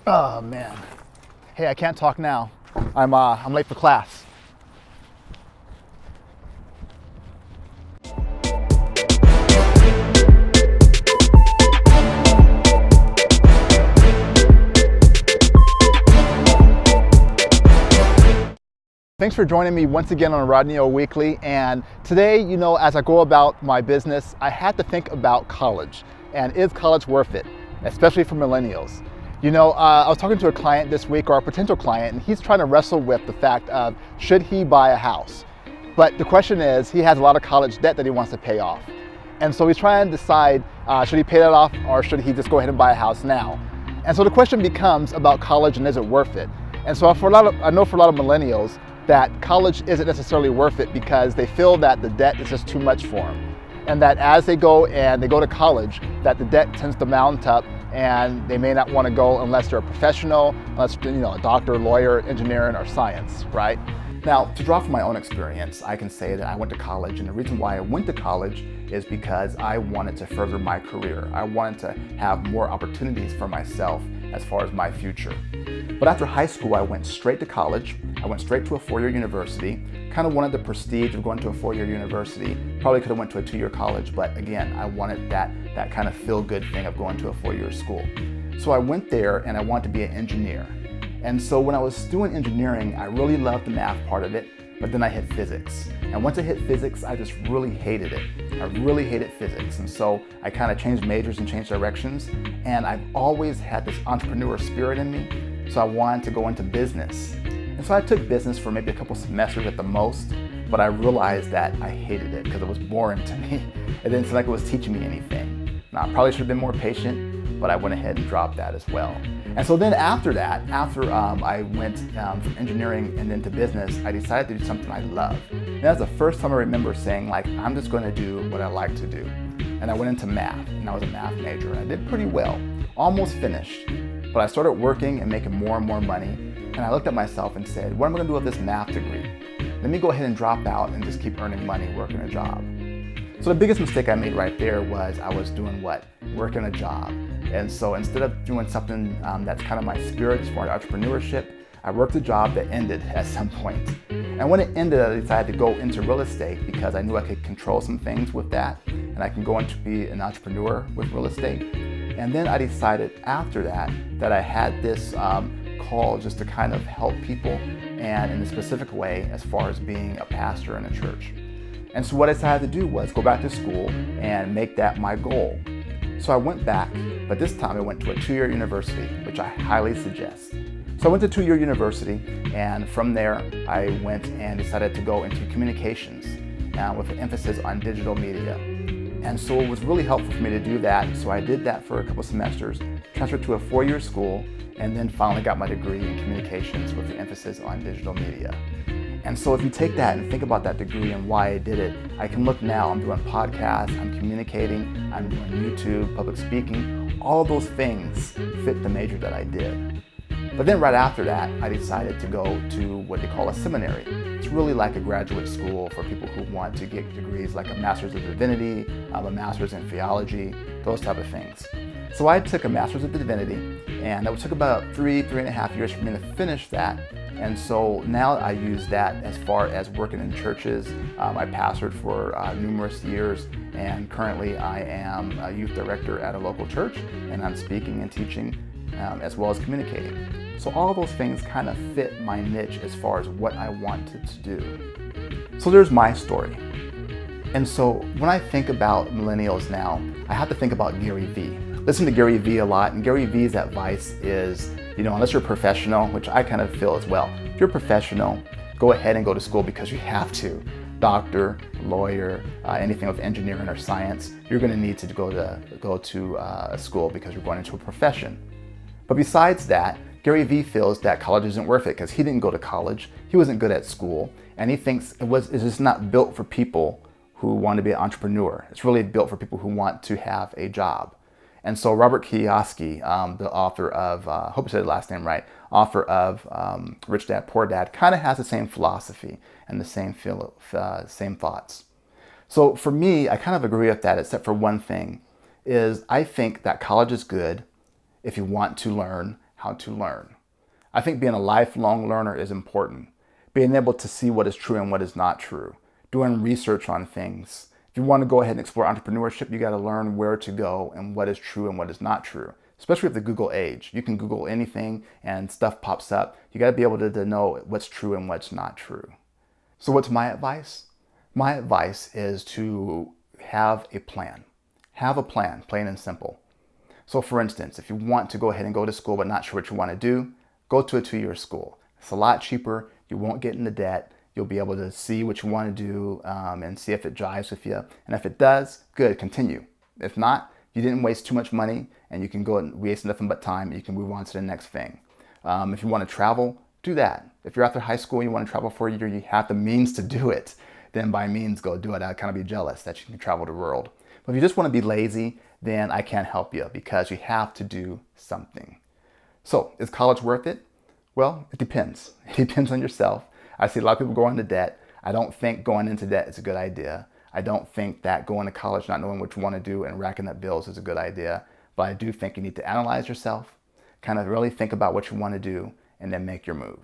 Oh man. Hey, I can't talk now. I'm late for class. Thanks for joining me once again on Rodney O Weekly. And today, as I go about my business, I had to think about college. And is college worth it? Especially for millennials. I was talking to a client this week, or a potential client, and he's trying to wrestle with the fact of should he buy a house? But the question is, he has a lot of college debt that he wants to pay off. And so he's trying to decide, should he pay that off or should he just go ahead and buy a house now? And so the question becomes about college and is it worth it? And so I know for a lot of millennials that college isn't necessarily worth it because they feel that the debt is just too much for them. And that as they go to college, that the debt tends to mount up and they may not want to go unless they're a professional, unless a doctor, lawyer, engineering, or science, right? Now, to draw from my own experience, I can say that I went to college, and the reason why I went to college is because I wanted to further my career. I wanted to have more opportunities for myself as far as my future. But after high school, I went straight to college. I went straight to a four-year university. Kind of wanted the prestige of going to a four-year university. Probably could have went to a two-year college, but again, I wanted that kind of feel-good thing of going to a four-year school. So I went there and I wanted to be an engineer. And so when I was doing engineering, I really loved the math part of it, but then I hit physics. And once I hit physics, I just really hated it. I really hated physics. And so I kind of changed majors and changed directions. And I've always had this entrepreneur spirit in me. So I wanted to go into business. And so I took business for maybe a couple semesters at the most, but I realized that I hated it because it was boring to me. It didn't seem like it was teaching me anything. Now, I probably should have been more patient, but I went ahead and dropped that as well. And so then after I went from engineering and then to business, I decided to do something I love. And that's the first time I remember saying, I'm just going to do what I like to do. And I went into math, and I was a math major, and I did pretty well, almost finished. But I started working and making more and more money, and I looked at myself and said, what am I going to do with this math degree? Let me go ahead and drop out and just keep earning money working a job. So the biggest mistake I made right there was I was doing what? Working a job. And so instead of doing something that's kind of my spirit as far as entrepreneurship, I worked a job that ended at some point. And when it ended, I decided to go into real estate because I knew I could control some things with that, and I can go into be an entrepreneur with real estate. And then I decided after that I had this call just to kind of help people, and in a specific way as far as being a pastor in a church. And so what I decided to do was go back to school and make that my goal. So I went back, but this time I went to a two-year university, which I highly suggest. So I went to two-year university, and from there I went and decided to go into communications with an emphasis on digital media. And so it was really helpful for me to do that. So I did that for a couple semesters, transferred to a four-year school, and then finally got my degree in communications with the emphasis on digital media. And so if you take that and think about that degree and why I did it, I can look now, I'm doing podcasts, I'm communicating, I'm doing YouTube, public speaking, all those things fit the major that I did. But then right after that, I decided to go to what they call a seminary. It's really like a graduate school for people who want to get degrees like a Master's of Divinity, a Master's in Theology, those type of things. So I took a Master's of Divinity, and it took about three and a half years for me to finish that. And so now I use that as far as working in churches. I pastored for numerous years, and currently I am a youth director at a local church, and I'm speaking and teaching as well as communicating. So all those things kind of fit my niche as far as what I wanted to do. So there's my story. And so when I think about millennials now, I have to think about Gary Vee. Listen to Gary Vee a lot, and Gary Vee's advice is, unless you're a professional, which I kind of feel as well, if you're a professional, go ahead and go to school because you have to. Doctor, lawyer, anything with engineering or science, you're going to need to go to a school because you're going into a profession. But besides that, Gary Vee feels that college isn't worth it because he didn't go to college, he wasn't good at school, and he thinks it's just not built for people who want to be an entrepreneur. It's really built for people who want to have a job. And so Robert Kiyosaki, the author of, I hope I said the last name right, author of Rich Dad, Poor Dad, kind of has the same philosophy and the same thoughts. So for me, I kind of agree with that, except for one thing, is I think that college is good if you want to learn how to learn. I think being a lifelong learner is important. Being able to see what is true and what is not true. Doing research on things. If you want to go ahead and explore entrepreneurship, you got to learn where to go and what is true and what is not true. Especially with the Google age. You can Google anything and stuff pops up. You got to be able to know what's true and what's not true. So what's my advice? My advice is to have a plan. Have a plan, plain and simple. So for instance, if you want to go ahead and go to school but not sure what you want to do, go to a 2-year school. It's a lot cheaper. You won't get into debt. You'll be able to see what you want to do and see if it jives with you. And if it does, good, continue. If not, you didn't waste too much money and you can go and waste nothing but time and you can move on to the next thing. If you want to travel, do that. If you're after high school and you want to travel for a year, you have the means to do it. Then by means, go do it. I'd kind of be jealous that you can travel the world. But if you just want to be lazy, then I can't help you because you have to do something. So is college worth it? Well, it depends. It depends on yourself. I see a lot of people go into debt. I don't think going into debt is a good idea. I don't think that going to college not knowing what you want to do and racking up bills is a good idea. But I do think you need to analyze yourself, kind of really think about what you want to do, and then make your move.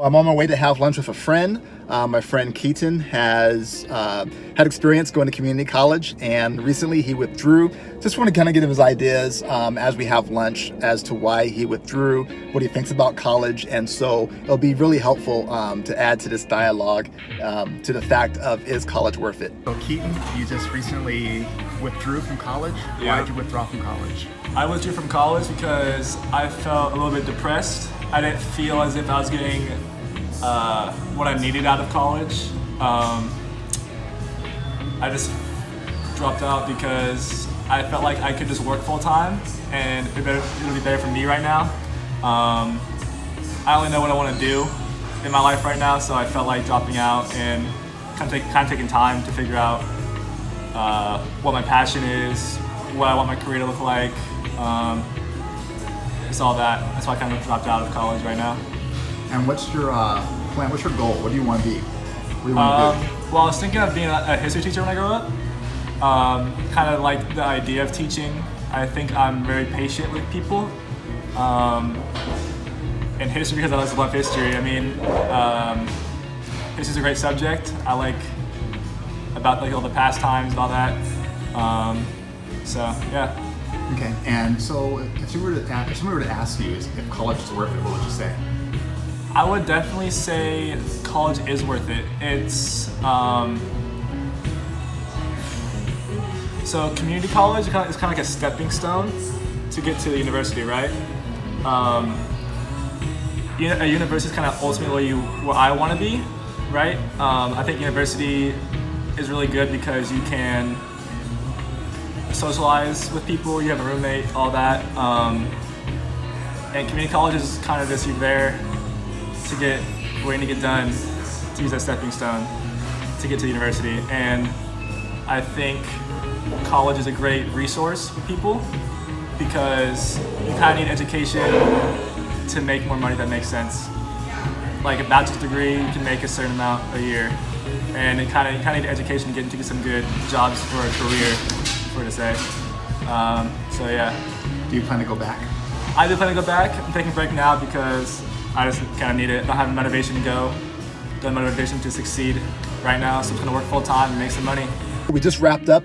I'm on my way to have lunch with a friend. My friend Keaton has had experience going to community college, and recently he withdrew. Just want to kind of get his ideas as we have lunch as to why he withdrew, what he thinks about college, and so it'll be really helpful to add to this dialogue to the fact of, is college worth it? So Keaton, you just recently withdrew from college. Yeah. Why did you withdraw from college? I withdrew from college because I felt a little bit depressed. I didn't feel as if I was getting what I needed out of college. I just dropped out because I felt like I could just work full time and it would be better for me right now. I only know what I want to do in my life right now, so I felt like dropping out and kind of taking time to figure out what my passion is, what I want my career to look like. It's all that. That's why I kind of dropped out of college right now. And what's your plan? What's your goal? What do you want to be? What do you want to do? Well, I was thinking of being a history teacher when I grow up. Kind of like the idea of teaching. I think I'm very patient with people. And history, because I just love history. I mean, history's a great subject. I like about like all the past times and all that. So yeah. Okay, and so if somebody were to ask you if college is worth it, what would you say? I would definitely say college is worth it. It's so community college is kind of like a stepping stone to get to the university, right? A university is kind of ultimately where I want to be, right? I think university is really good because you can socialize with people, you have a roommate, all that. And community college is kind of just you're there to get where you need to get done, to use that stepping stone to get to the university. And I think college is a great resource for people because you kind of need education to make more money, if that makes sense. Like a bachelor's degree, you can make a certain amount a year. And you kind of need education to get into some good jobs for a career, for to say. So yeah. Do you plan to go back? I do plan to go back. I'm taking a break now because I just kind of need it. I don't have motivation to go. Don't have motivation to succeed right now, so I'm gonna work full time and make some money. We just wrapped up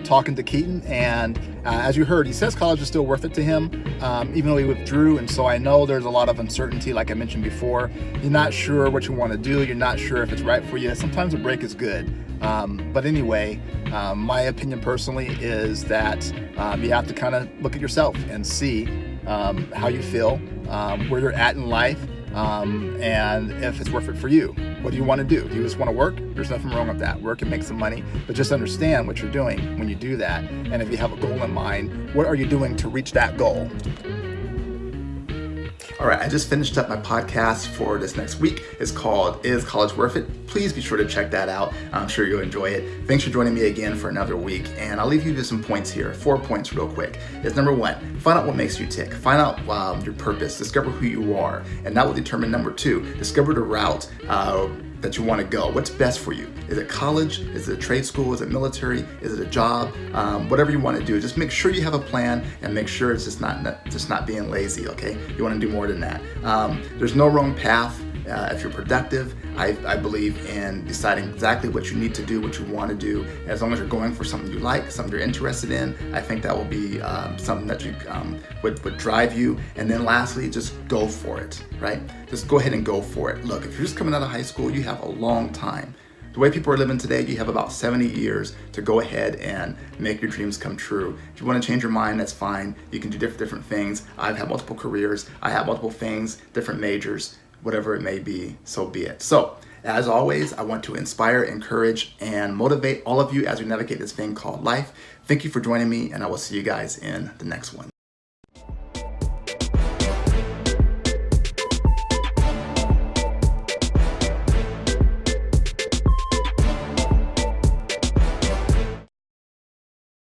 talking to Keaton, and as you heard, he says college is still worth it to him, even though he withdrew. And so I know there's a lot of uncertainty, like I mentioned before. You're not sure what you want to do. You're not sure if it's right for you. Sometimes a break is good. But anyway, my opinion personally is that you have to kind of look at yourself and see how you feel, where you're at in life, and if it's worth it for you. What do you want to do? Do you just want to work? There's nothing wrong with that. Work and make some money, but just understand what you're doing when you do that. And if you have a goal in mind, what are you doing to reach that goal? All right, I just finished up my podcast for this next week. It's called Is College Worth It? Please be sure to check that out. I'm sure you'll enjoy it. Thanks for joining me again for another week. And I'll leave you with some points here, 4 points real quick. Is number 1, find out what makes you tick. Find out your purpose. Discover who you are. And that will determine number 2, discover the route that you want to go. What's best for you? Is it college? Is it trade school? Is it military? Is it a job? Whatever you want to do, just make sure you have a plan and make sure it's just not being lazy, okay? You want to do more than that. There's no wrong path. If you're productive, I believe in deciding exactly what you need to do, what you want to do. As long as you're going for something you like, something you're interested in, I think that will be something that you would drive you. And then lastly, just go for it, right? Just go ahead and go for it. Look, if you're just coming out of high school, you have a long time. The way people are living today, you have about 70 years to go ahead and make your dreams come true. If you want to change your mind, that's fine. You can do different things. I've had multiple careers. I have multiple things, different majors. Whatever it may be, so be it. So, as always, I want to inspire, encourage, and motivate all of you as we navigate this thing called life. Thank you for joining me, and I will see you guys in the next one.